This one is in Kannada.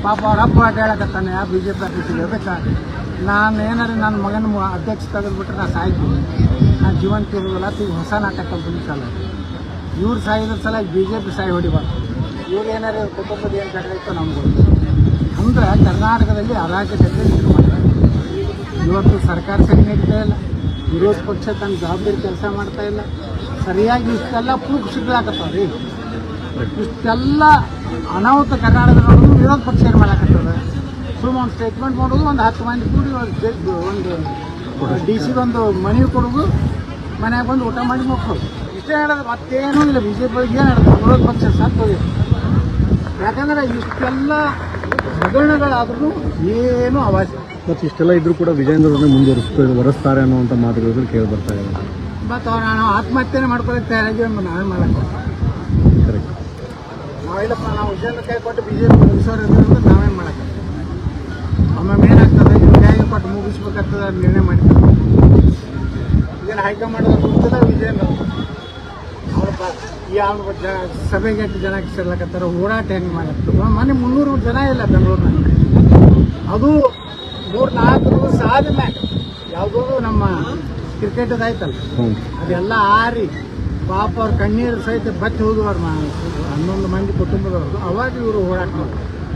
ಪಾಪ ಅವ್ರ ಹಬ್ಬ ಆಟ ಹೇಳಕತ್ತಾನೆ ಯಾವ ಬಿ ಜೆ ಪಿ ಆಫೀಸಿಗೆ ಬೇಕಾ ನಾನು ಏನಾರು ನನ್ನ ಮಗನ ಅಧ್ಯಕ್ಷ ತೆಗೆದುಬಿಟ್ರೆ ನಾನು ಸಾಯ್ತೀನಿ, ನಾನು ಜೀವಂತ ಇರೋದಿಲ್ಲ. ಈಗ ಹೊಸ ನಾಟಕ ಕಂಪನಿ ಸಲ ಇವ್ರು ಸಾಯಿದ್ರ ಸಲ ಬಿ ಜೆ ಪಿ ಸಾಯಿ ಹೊಡಿಬಾರ್ದು. ಇವ್ರು ಏನಾರು ಕುಟುಂಬದ ಏನು ಕಟ್ಟಬೇಕು ನಮ್ಗೆ ಅಂದ್ರೆ ಕರ್ನಾಟಕದಲ್ಲಿ ಅರಾಜಕತೆ ಶುರು ಮಾಡಿದ್ದಾರೆ. ಇವತ್ತು ಸರ್ಕಾರ ಸರಿ ನಡೀತಾ ಇಲ್ಲ, ವಿರೋಧ ಪಕ್ಷ ತನ್ನ ಜವಾಬ್ದಾರಿ ಕೆಲಸ ಮಾಡ್ತಾ ಇಲ್ಲ. ಸರಿಯಾಗಿ ಇಷ್ಟೆಲ್ಲ ಪ್ರೂಫ್ ಸಿಗ್ಲಾಕತ್ತಾವ ರೀ, ಇಷ್ಟೆಲ್ಲ ಅನಾಹುತ ಕರ್ನಾಟಕದವರು ವಿರೋಧ ಪಕ್ಷ ಏನು ಮಾಡಾಕತ್ತದ. ಸುಮ್ಮನೆ ಒಂದು ಸ್ಟೇಟ್ಮೆಂಟ್ ಮಾಡೋದು, ಒಂದು 10 ಮಂದಿ ಕೂಡಿ ಒಂದು ಡಿ ಸಿಗೊಂದು ಮನವಿ ಕೊಡೋದು, ಮನೆಯಾಗ ಬಂದು ಊಟ ಮಾಡಿ ಮಕ್ಕಳು ಇಷ್ಟೇ ಹೇಳೋದು, ಮತ್ತೇನೂ ಇಲ್ಲ. ಬಿ ಜೆ ಪಿಗೆ ಏನು ಹೇಳೋದು, ವಿರೋಧ ಪಕ್ಷ ಸಾಕೋದು. ಯಾಕಂದರೆ ಇಷ್ಟೆಲ್ಲ ಹಗರಣಗಳಾದ್ರೂ ಏನೂ ಆವಾಜ್. ಮತ್ತು ಇಷ್ಟೆಲ್ಲ ಇದ್ರೂ ಕೂಡ ವಿಜಯೇಂದ್ರರನ್ನೇ ವರೆಸ್ತಾರೆ ಅನ್ನೋವಂಥ ಮಾತುಗಳು ಕೇಳಿ ಬರ್ತಾ ಇದೆ. ಮತ್ತು ನಾವು ಆತ್ಮಹತ್ಯೆನೇ ಮಾಡ್ಕೊಳ್ಳೋಕೆ ತಯಾರಾಗಿ ನಾವೇ ಮಾಡೋಕ್ಕೆ ನಾವಿಲ್ಲಪ್ಪ, ನಾವು ವಿಜಯೇಂದ್ರ ಕೈ ಕೊಟ್ಟು ಬಿ ಜೆ ಪಿ ಮುಗಿಸೋರು ಅಂತ ನಾವೇನು ಮಾಡೋಕ್ಕೆ. ಒಮ್ಮೆ ಏನಾಗ್ತದೆ, ಇವ್ರು ಕೈಗೆ ಕೊಟ್ಟು ಮುಗಿಸ್ಬೇಕಾಗ್ತದೆ ಅದು ನಿರ್ಣಯ ಮಾಡಿರ್ತಾರೆ. ಇದೇನು ಹೈಕಮಾಂಡ್ ಗೊತ್ತಿಲ್ಲ ವಿಜಯೇಂದ್ರ ಯಾವ ಸಭೆಗೆ ಎಷ್ಟು ಜನ ಸೇರ್ಲಕತ್ತಾರ, ಹೋರಾಟ ಹೆಂಗೆ ಮಾಡಕ್ಕೆ. ಮನೆ 300 ಜನ ಇಲ್ಲ ಬೆಂಗಳೂರಿನಲ್ಲಿ, ಅದು 3-4 ದಿವಸ ಆದ್ಮ್ಯಾಗ ಯಾವುದೋ ನಮ್ಮ ಕ್ರಿಕೆಟದ ಆಯ್ತಲ್ಲ ಅದೆಲ್ಲ ಆರಿ ಪಾಪ ಅವ್ರ ಕಣ್ಣೀರು ಸಹಿತ ಬತ್ತಿ ಹೋಗುವಾರ 11 ಮಂದಿ ಕುಟುಂಬದವ್ರದ್ದು. ಅವಾಗ ಇವರು ಹೋರಾಟ ಮಾಡ್ತಾರೆ.